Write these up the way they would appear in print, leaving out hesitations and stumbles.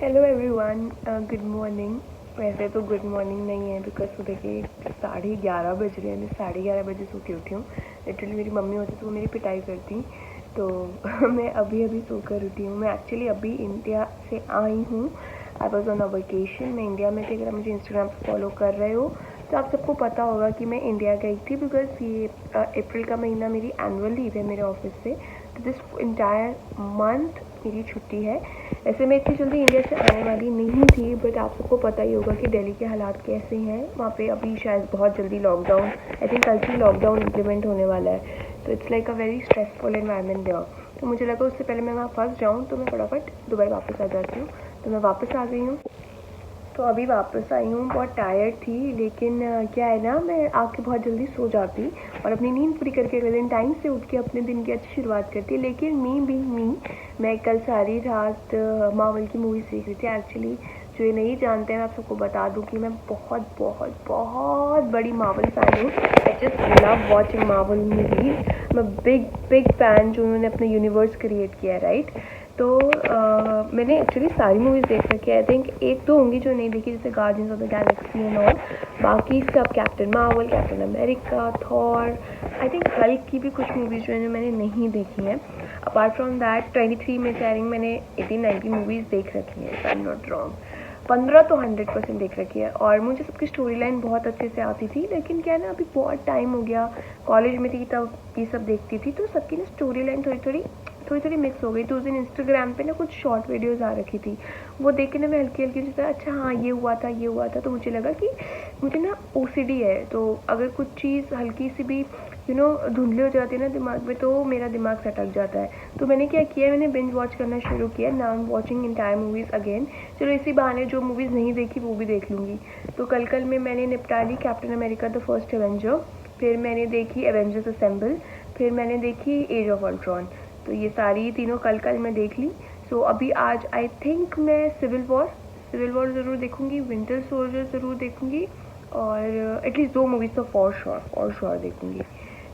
Hello everyone, good morning. वैसे तो good morning नहीं है बिकॉज सुबह के 11:30 बज रहे हैं। मैं 11:30 बजे सो के उठी हूँ। लिटरली मेरी मम्मी होती तो वो मेरी पिटाई करती। तो मैं अभी अभी सोकर उठी हूँ। मैं एक्चुअली अभी इंडिया से आई हूँ। I was on a vacation. मैं इंडिया में थी। अगर आप मुझे इंस्टाग्राम पर फॉलो कर रहे हो तो आप सबको पता होगा कि मैं इंडिया गई थी बिकॉज ये अप्रैल का महीना मेरी एनुअल लीव है मेरे ऑफिस से। तो दिस इंटायर मंथ मेरी छुट्टी है। ऐसे मैं इतनी जल्दी इंडिया से आने वाली नहीं थी, बट आप सबको पता ही होगा कि दिल्ली के हालात कैसे हैं वहाँ पे। अभी शायद बहुत जल्दी लॉकडाउन, आई थिंक कल से लॉकडाउन इम्प्लीमेंट होने वाला है। तो it's like a very stressful environment there. तो मुझे लगा उससे पहले मैं वहाँ फंस जाऊँ तो मैं फटाफट दुबई वापस आ जाती हूँ। तो मैं वापस आ गई हूँ। तो अभी वापस आई हूँ। बहुत टायर्ड थी, लेकिन क्या है ना, मैं आके बहुत जल्दी सो जाती और अपनी नींद पूरी करके अगले दिन टाइम से उठ के अपने दिन की अच्छी शुरुआत करती। लेकिन मी बीइंग मी, मैं कल सारी रात मार्वल की मूवीज़ देख रही थी। एक्चुअली जो ये नहीं जानते हैं, मैं आप सबको बता दूँ कि मैं बहुत बहुत बहुत बड़ी मार्वल फ़ैन हूँ। आई just love watching Marvel movies. मैं बिग बिग फ़ैन जो उन्होंने अपना यूनिवर्स क्रिएट किया है, राइट। तो मैंने एक्चुअली सारी मूवीज़ देख रखी है। आई थिंक एक दो होंगी जो नहीं देखी, जैसे guardians of the Galaxy and all. बाकी सब captain Marvel, captain America, Thor, I think Hulk की भी कुछ मूवीज़ जो है मैंने नहीं देखी हैं। अपार्ट फ्रॉम दैट 23 में से आई थिंक मैंने 18-19 मूवीज़ देख रखी है, if I am not wrong. 15 तो 100% देख रखी है। और मुझे सबकी स्टोरी लाइन बहुत अच्छे से आती थी, लेकिन क्या है ना, अभी बहुत टाइम हो गया। कॉलेज में थी तब ये सब देखती थी, तो सबकी ना स्टोरी लाइन थोड़ी थोड़ी मिक्स हो गई। तो उस दिन इंस्टाग्राम पे ना कुछ शॉर्ट वीडियोज़ आ रखी थी, वो देख के ना मैं हल्की हल्की सोचा, अच्छा हाँ ये हुआ था ये हुआ था। तो मुझे लगा कि मुझे ना OCD है। तो अगर कुछ चीज़ हल्की सी भी धुंधली हो जाती है ना दिमाग में, तो मेरा दिमाग सटक जाता है। तो मैंने क्या किया, मैंने बिंज वॉच करना शुरू किया। Now I am watching entire movies again. चलो इसी बहाने जो मूवीज़ नहीं देखी वो भी देख लूँगी। तो कल में मैंने निपटा ली Captain America the First Avenger, फिर मैंने देखी एवेंजर्स असेंबल, फिर मैंने देखी एज ऑफ अल्ट्रॉन। तो ये सारी तीनों कल मैं देख ली। सो अभी आज आई थिंक मैं सिविल वॉर ज़रूर देखूँगी, विंटर सोल्जर ज़रूर देखूँगी, और एटलीस्ट 2 मूवीज़ तो फॉर श्योर देखूँगी।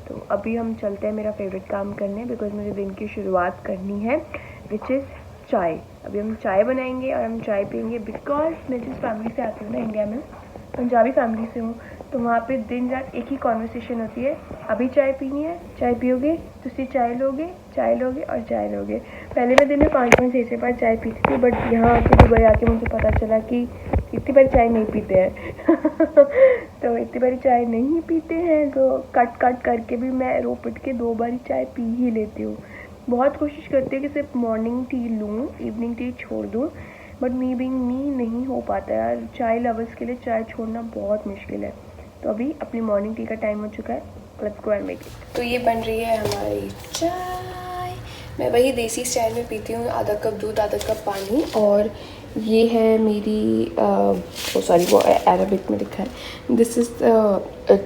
तो अभी हम चलते हैं मेरा फेवरेट काम करने, बिकॉज मुझे दिन की शुरुआत करनी है, विच इज़ चाय। अभी हम चाय बनाएंगे और हम चाय पियेंगे, बिकॉज मैं जिस फैमिली से आती हूँ ना इंडिया में, पंजाबी फैमिली से हूँ। तो वहाँ पे दिन रात एक ही कॉन्वर्सेशन होती है, अभी चाय पीनी है, चाय पियोगे, तुसी चाय लोगे और चाय लोगे। पहले मैं दिन में 5-6 बार चाय पीती थी, बट यहाँ आके दुबई आके मुझे पता चला कि इतनी बारी चाय नहीं पीते हैं। तो इतनी बारी चाय नहीं पीते हैं, तो कट करके भी मैं रो पिट के 2 बारी चाय पी ही लेती हूँ। बहुत कोशिश करती हूँ कि सिर्फ मॉर्निंग टी लूँ, इवनिंग टी छोड़ दूँ, बट मी बीइंग मी नहीं हो पाता यार। चाय लवर्स के लिए चाय छोड़ना बहुत मुश्किल है। तो अभी अपनी मॉर्निंग टी का टाइम हो चुका है, let's go and make it. तो ये बन रही है हमारी चाय। मैं वही देसी स्टाइल में पीती हूँ, आधा कप दूध आधा कप पानी। और ये है मेरी सॉरी वो अरबिक में लिखा है, this is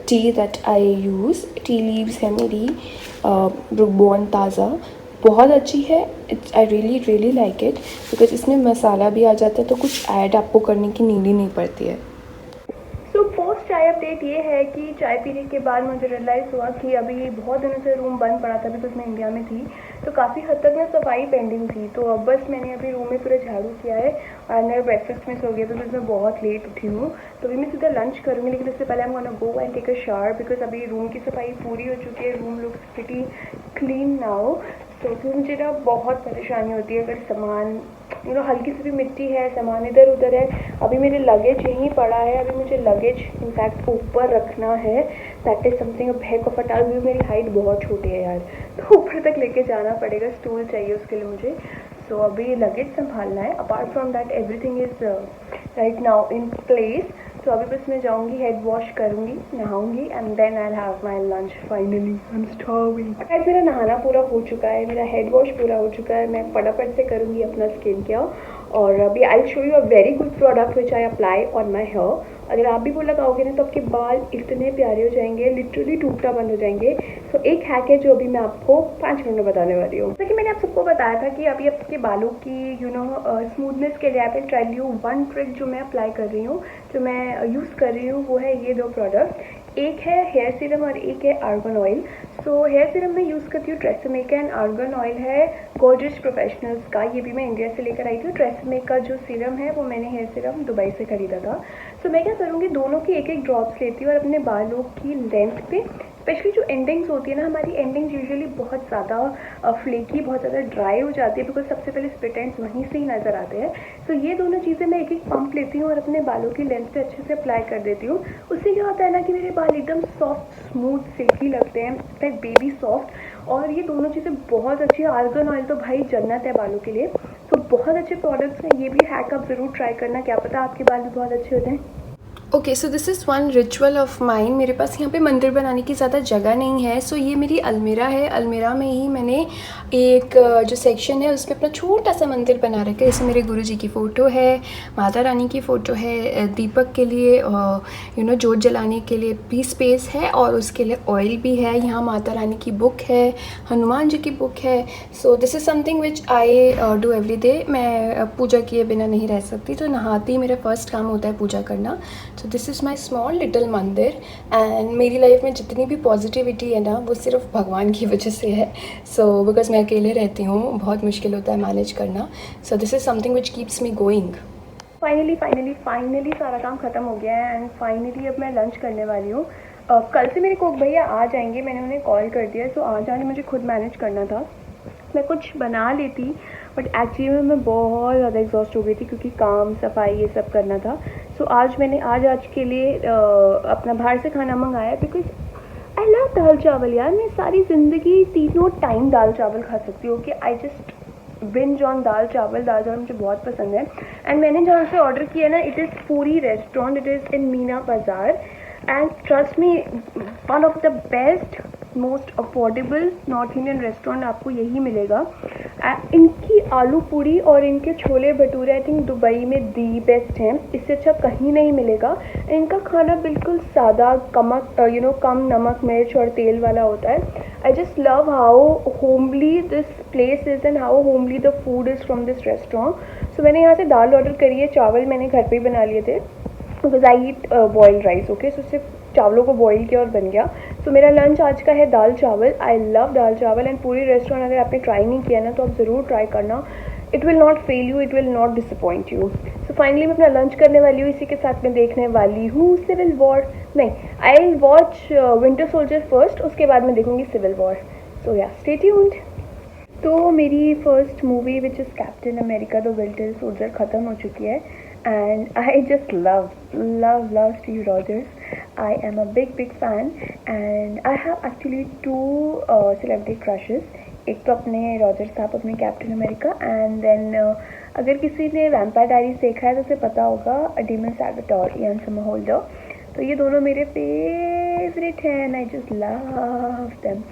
T that I use. Tea leaves है मेरी ब्रुकबॉर्न ताज़ा, बहुत अच्छी है। It's I really like it, because इसमें मसाला भी आ जाता है, तो कुछ ऐड आपको करने की नीड ही नहीं पड़ती है। सो पोस्ट चाय अपडेट ये है कि चाय पीने के बाद मुझे रियलाइज़ हुआ कि अभी बहुत दिनों से रूम बंद पड़ा था, बिकॉज मैं इंडिया में थी। तो काफ़ी हद तक ना सफाई पेंडिंग थी। तो अब बस मैंने अभी रूम में पूरा झाड़ू किया है और मेरा ब्रेकफास्ट में सो गया, बिकॉज मैं बहुत लेट उठी हूँ। तो अभी मैं सीधा लंच करूँगी, लेकिन उससे पहले I am gonna go and take a shower, because अभी रूम की सफाई पूरी हो चुकी है। Room looks pretty clean now. तो फिर मुझे ना बहुत परेशानी होती है अगर सामान हल्की सी भी मिट्टी है, सामान इधर उधर है। अभी मेरे लगेज यहीं पड़ा है, अभी मुझे लगेज इनफैक्ट ऊपर रखना है। That is something a Keck of a task, क्योंकि मेरी हाइट बहुत छोटी है यार। तो ऊपर तक लेके जाना पड़ेगा, स्टूल चाहिए उसके लिए मुझे। सो अभी लगेज संभालना है। Apart from that everything is right now in place. तो अभी बस मैं जाऊँगी, हेड वॉश करूँगी, नहाऊँगी, and then I have my lunch finally. I am starving. Guys मेरा नहाना पूरा हो चुका है, मेरा हेड वॉश पूरा हो चुका है। मैं फटाफट से करूँगी अपना स्किन केयर। और अभी I show you a very good product which I apply on my hair. अगर आप भी वो लगाओगे ना तो आपके बाल इतने प्यारे हो जाएंगे, लिटरली टूटना बंद हो जाएंगे। तो एक हैक है जो अभी मैं आपको 5 मिनट में बताने वाली हूँ। जैसे कि मैंने आप सबको बताया था कि अभी आपके बालों की स्मूथनेस के लिए I try you one trick जो मैं अप्लाई कर रही हूँ, जो मैं यूज़ कर रही हूँ, वो है ये 2 प्रोडक्ट। एक है हेयर सीरम और एक है argan oil. So here serum मैं यूज़ करती हूँ ट्रेसेमे का, एंड आर्गन ऑयल है गॉर्जियस प्रोफेशनल्स का। ये भी मैं इंडिया से लेकर आई थी। ट्रेसेमे का जो सीरम है वो मैंने हेयर सीरम दुबई से ख़रीदा था। सो मैं क्या करूँगी, दोनों की एक एक ड्रॉप्स लेती हूँ और अपने बालों की लेंथ पे, स्पेशली जो एंडिंग्स होती है ना, हमारी एंडिंग्स यूजुअली बहुत ज़्यादा फ्लेकी, बहुत ज़्यादा ड्राई हो जाती है, बिकॉज सबसे पहले स्प्लिट एंड्स वहीं से ही नज़र आते हैं। सो ये दोनों चीज़ें मैं एक एक पंप लेती हूँ और अपने बालों की लेंथ पे अच्छे से अप्लाई कर देती हूँ। उससे क्या होता है ना कि मेरे बाल एकदम सॉफ्ट, स्मूथ, सिल्की लगते हैं, लाइक बेबी सॉफ्ट। और ये दोनों चीज़ें बहुत अच्छी है। आर्गन ऑयल तो भाई जन्नत है बालों के लिए। तो बहुत अच्छे प्रोडक्ट्स हैं, ये भी हैक आप ज़रूर ट्राई करना, क्या पता आपके बाल भी बहुत अच्छे हो जाएँ। Okay, so this is one ritual of mine. मेरे पास यहाँ पे मंदिर बनाने की ज़्यादा जगह नहीं है, सो ये मेरी अलमीरा है। अलमीरा में ही मैंने एक जो सेक्शन है उसमें अपना छोटा सा मंदिर बना रखा है। इसमें मेरे गुरुजी की फ़ोटो है, माता रानी की फ़ोटो है, दीपक के लिए जोत जलाने के लिए भी स्पेस है, और उसके लिए ऑयल भी है। यहाँ माता रानी की बुक है, हनुमान जी की बुक है। So this is something which I do every day. मैं पूजा किए बिना नहीं रह सकती, तो नहाती मेरा फर्स्ट काम होता है पूजा करना। So this is my small little मंदिर। एंड मेरी लाइफ में जितनी भी पॉजिटिविटी है ना, वो सिर्फ भगवान की वजह से है। सो बिकॉज मैं अकेले रहती हूँ, बहुत मुश्किल होता है मैनेज करना। So this is something which keeps me going. Finally सारा काम ख़त्म हो गया है, एंड फाइनली अब मैं लंच करने वाली हूँ। कल से मेरे कोक भैया आ जाएंगे, मैंने उन्हें कॉल कर दिया। सो आज आने मुझे खुद मैनेज करना था। मैं कुछ बना लेती, बट एक्चुअली में मैं बहुत ज़्यादा एग्जॉस्ट हो गई थी, क्योंकि काम, सफाई, ये सब करना था। सो आज मैंने आज के लिए अपना बाहर से खाना मंगाया, बिकॉज आई लव दाल चावल यार। मैं सारी ज़िंदगी तीनों टाइम दाल चावल खा सकती हूँ। कि आई जस्ट बिंज ऑन दाल चावल मुझे बहुत पसंद है। एंड मैंने जहाँ से ऑर्डर किया ना, it is Puri restaurant, it is in Meena Bazaar. And trust me, one of the best, most affordable north Indian restaurant आपको यही मिलेगा। इनकी आलू पूरी और इनके छोले भटूरे आई थिंक दुबई में दी बेस्ट हैं, इससे अच्छा कहीं नहीं मिलेगा। इनका खाना बिल्कुल सादा, कम नमक, मिर्च और तेल वाला होता है। I just love how homely this place is and how homely the food is from this restaurant. So मैंने यहाँ से दाल ऑर्डर करी है, चावल मैंने घर पे ही बना लिए थे, because I eat boiled rice. Okay, so सिर्फ चावलों को बॉईल किया और बन गया। सो मेरा लंच आज का है दाल चावल। आई लव दाल चावल, एंड पूरी रेस्टोरेंट अगर आपने ट्राई नहीं किया ना, तो आप ज़रूर ट्राई करना। It will not fail you, it will not disappoint you. So finally मैं अपना लंच करने वाली हूँ। इसी के साथ मैं देखने वाली हूँ सिविल वॉर, नहीं, I will watch winter soldier first, उसके बाद मैं देखूँगी सिविल वॉर। सो या, स्टे ट्यून्ड। तो मेरी first movie which is captain America the winter soldier ख़त्म हो चुकी है, and I just love Steve Rogers. I am a big fan, and I have actually two celebrity crushes. एक तो अपने रॉजर साहब, अपने कैप्टन अमेरिका, एंड देन अगर किसी ने वैम्पायर डायरीज देखा है तो उसे पता होगा डीमन सैल्वाटोर, इयान सोमरहोल्डर। तो ये दोनों मेरे फेवरेट हैं, and I just love them.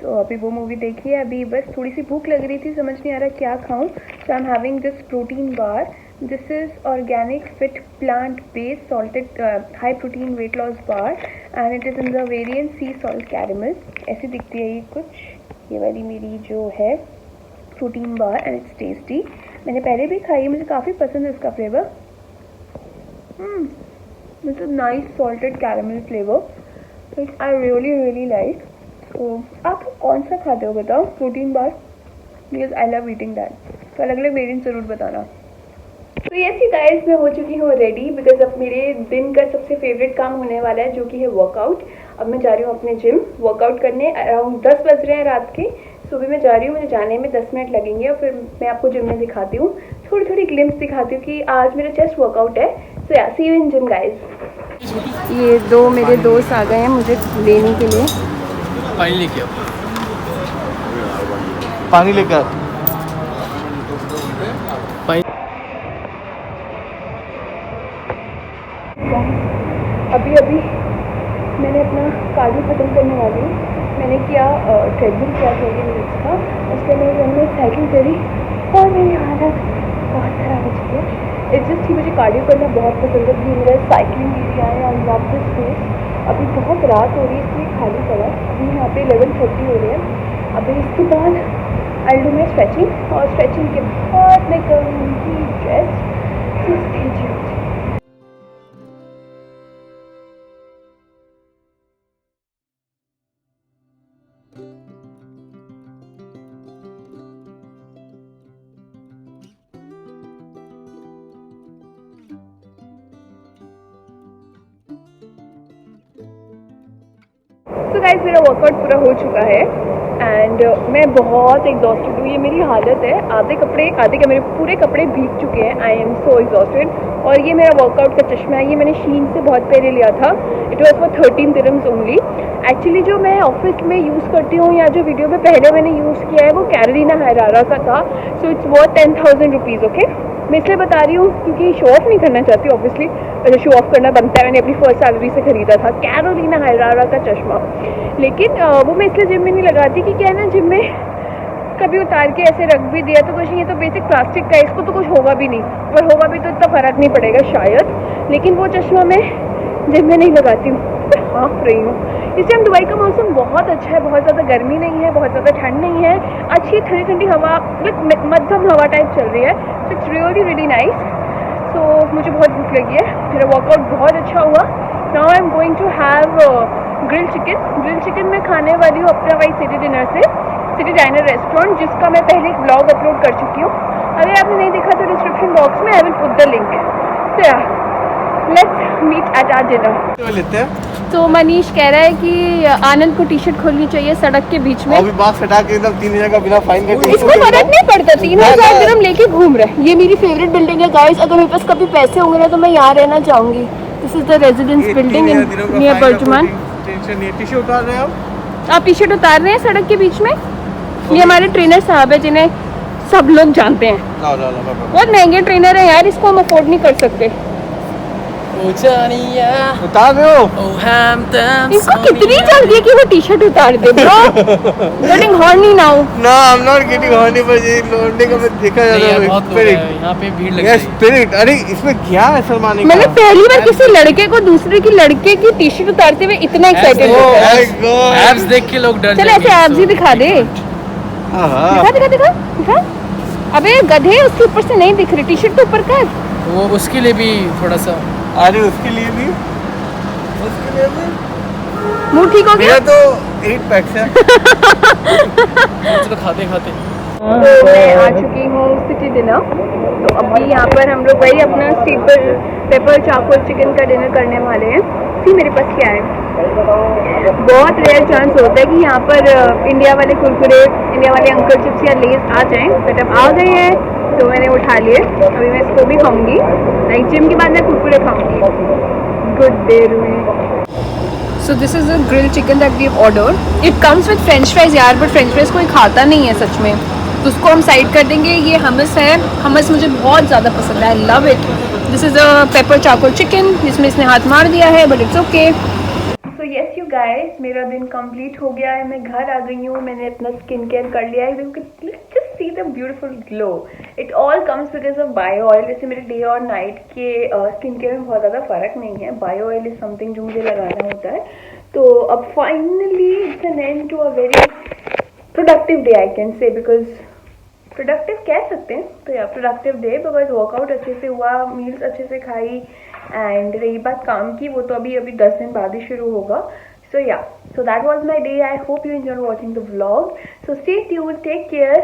तो अभी वो मूवी देखी है, अभी बस थोड़ी सी भूख लग रही थी, समझ नहीं आ रहा क्या खाऊं। So I am having this protein bar. This is organic, fit, plant-based, salted, high protein weight loss bar, and it is in the variant sea salt caramel. ऐसी दिखती है ये कुछ, ये वाली मेरी जो है protein bar, and it's tasty. मैंने पहले भी खाई है, मुझे काफ़ी पसंद है इसका flavour. This is nice salted caramel flavour, which I really like. तो आप कौन सा खाते हो बताओ, protein bar? Because I love eating that. तो अलग अलग वेरिएंट ज़रूर बताना। तो यस गाइस, मैं हो चुकी हूँ रेडी, बिकॉज अब मेरे दिन का सबसे फेवरेट काम होने वाला है, जो कि है वर्कआउट। अब मैं जा रही हूँ अपने जिम वर्कआउट करने। अराउंड 10 बज रहे हैं रात के। सुबह मैं जा रही हूँ, मुझे जाने में 10 मिनट लगेंगे, और फिर मैं आपको जिम में दिखाती हूँ, थोड़ी ग्लिम्स दिखाती हूँ कि आज मेरा चेस्ट वर्कआउट है। सो या, सी यू इन जिम गाइस। ये दो मेरे दोस्त आ गए हैं मुझे लेने के लिए। पानी लेके आओ, पानी लेकर। अभी मैंने अपना कार्डियो ख़त्म करने वाली हूँ। मैंने किया ट्रेडमिल किया 20 मिनट्स का, उसके बाद मैंने साइकिल करी, और मेरी हालत बहुत ख़राब हो चुकी है। इट्स जस्ट कि मुझे कार्डियो करना बहुत पसंद है, क्योंकि मेरा साइकिलिंग एरिया है, आई लव दिस प्लेस। अभी बहुत रात हो रही है, इसलिए खाली पड़ा है। अभी यहाँ पे 11:30 हो रहे हैं। अभी इसके बाद आई डू माई स्ट्रेचिंग, और स्ट्रेचिंग के बाद मैं करूँगी ड्रेस। गाइस मेरा वर्कआउट पूरा हो चुका है एंड मैं बहुत एग्जॉस्टेड हूँ। ये मेरी हालत है, आधे के मेरे पूरे कपड़े भीग चुके हैं। I am so exhausted. और ये मेरा वर्कआउट का चश्मा है, ये मैंने शीन से बहुत पहले लिया था। It was for 13 dirhams only. Actually जो मैं ऑफिस में यूज़ करती हूँ या जो वीडियो में पहले मैंने यूज़ किया है वो कैरोलिना हेरारा का था। So it's worth 10,000 rupees. Okay, मैं इसलिए बता रही हूँ क्योंकि शो ऑफ नहीं करना चाहती ऑब्वियसली, वैसे शो ऑफ करना बनता है। मैंने अपनी फर्स्ट सैलरी से खरीदा था कैरोलिना हेरारा का चश्मा, लेकिन वो मैं इसलिए जिम में नहीं लगाती कि क्या है ना, जिम में कभी उतार के ऐसे रख भी दिया तो कुछ नहीं, ये तो बेसिक प्लास्टिक का है, इसको तो कुछ होगा भी नहीं, और होगा भी तो इतना फ़र्क नहीं पड़ेगा शायद। लेकिन वो चश्मा मैं जिम में नहीं लगाती हूँ, हाँफ रही हूँ। इस टाइम दुबई का मौसम बहुत अच्छा है, बहुत ज़्यादा गर्मी नहीं है, बहुत ज़्यादा ठंड नहीं है, अच्छी ठंडी ठंडी हवा, मध्यम हवा टाइप चल रही है। So it's really really nice. So मुझे बहुत भूख लगी है, मेरा वर्कआउट बहुत अच्छा हुआ। Now I am going to have grill chicken मैं खाने वाली हूँ अपना वही सिटी डिनर से, सिटी डाइनर रेस्टोरेंट, जिसका मैं पहले एक ब्लॉग अपलोड कर चुकी हूँ। अगर आपने नहीं देखा तो डिस्क्रिप्शन बॉक्स में I will put the link. So yeah let's meet at our dinner. लेते हैं। तो मनीष कह रहा है कि आनंद को टी शर्ट खोलनी चाहिए सड़क के बीच में। अभी बात हटा के एकदम 3,000 का बिना फाइन के इसको फर्क नहीं पड़ता, 3,000 दिरहम लेके घूम रहे हैं। ये मेरी फेवरेट बिल्डिंग है गाइस, अगर मेरे पास कभी पैसे होंगे ना तो मैं यहाँ रहना चाहूंगी। This is the residence building in near BurJuman. T shirt उतार रहे हैं आप टी शर्ट उतार रहे हैं सड़क के बीच में। ये हमारे ट्रेनर साहब है जिन्हें सब लोग जानते हैं। बहुत महंगे ट्रेनर है यार, इसको हम अफोर्ड नहीं कर सकते। उतार रहे हो? इसको कितनी जल्दी है कि वो टी शर्ट उतार दे bro. Getting horny now. No I am not getting horny, पर ये लौंडे का मैं देखा जा रहा है स्पिरिट। यहाँ पे भीड़ लगी है। स्पिरिट, अरे इसमें क्या है शर्माने का? मैंने पहली बार किसी लड़के को दूसरे की लड़के की टी शर्ट उतारते हुए इतना एक्साइटेड होता है। एब्स देख के लोग डर चल ऐसे एब्स ही दिखा दे। दिखा। अबे गधे, उसके ऊपर से नहीं दिख रही, टी शर्ट तो ऊपर कर। वो उसके लिए भी थोड़ा सा। अरे उसके लिए भी मुंह ठीक हो गया? मेरा तो 8 पैक है। चलो खाते तो मैं आ चुकी हूँ सिटी डिनर। तो अभी यहाँ पर हम लोग वही अपना स्टीपर पेपर चाकोल चिकन का डिनर करने वाले हैं। फिर मेरे पास क्या है, बहुत रेयर चांस होता है कि यहाँ पर इंडिया वाले कुरकुरे, इंडिया वाले अंकल चिप्स या लेस आ जाएं, बट अब आ गए हैं तो मैंने उठा लिए। अभी मैं इसको भी खाऊंगी, लाइक जिम के बाद मैं कुरकुरे खाऊंगी। Good day Ruhi. So this is a grill chicken that we have ordered. It comes with French fries यार, बट फ्रेंच फ्राइज कोई खाता नहीं है सच में, तो उसको हम साइड कर देंगे। ये हमस है, हमस मुझे बहुत ज़्यादा पसंद है, I love it. This is a paper चाकोल chicken, जिसमें इसने हाथ मार दिया है, but it's okay. So yes you guys, मेरा दिन कंप्लीट हो गया है, मैं घर आ गई हूँ, मैंने अपना स्किन केयर कर लिया है। Just see the beautiful glow, it all comes because of bio oil. जैसे मेरे डे और नाइट के स्किन केयर में बहुत ज़्यादा फर्क नहीं है, बायो ऑयल इज समथिंग जो मुझे लगाना होता है। तो अब finally it's an end to a very productive day I can say, because productive कह सकते हैं। तो या प्रोडक्टिव डे, बिकॉज वर्कआउट अच्छे से हुआ, मील्स अच्छे से खाई, एंड रही बात काम की, वो तो अभी 10 दिन बाद ही शुरू होगा। सो या, so that was my day. I hope you enjoyed watching the vlog. So stay tuned, take care.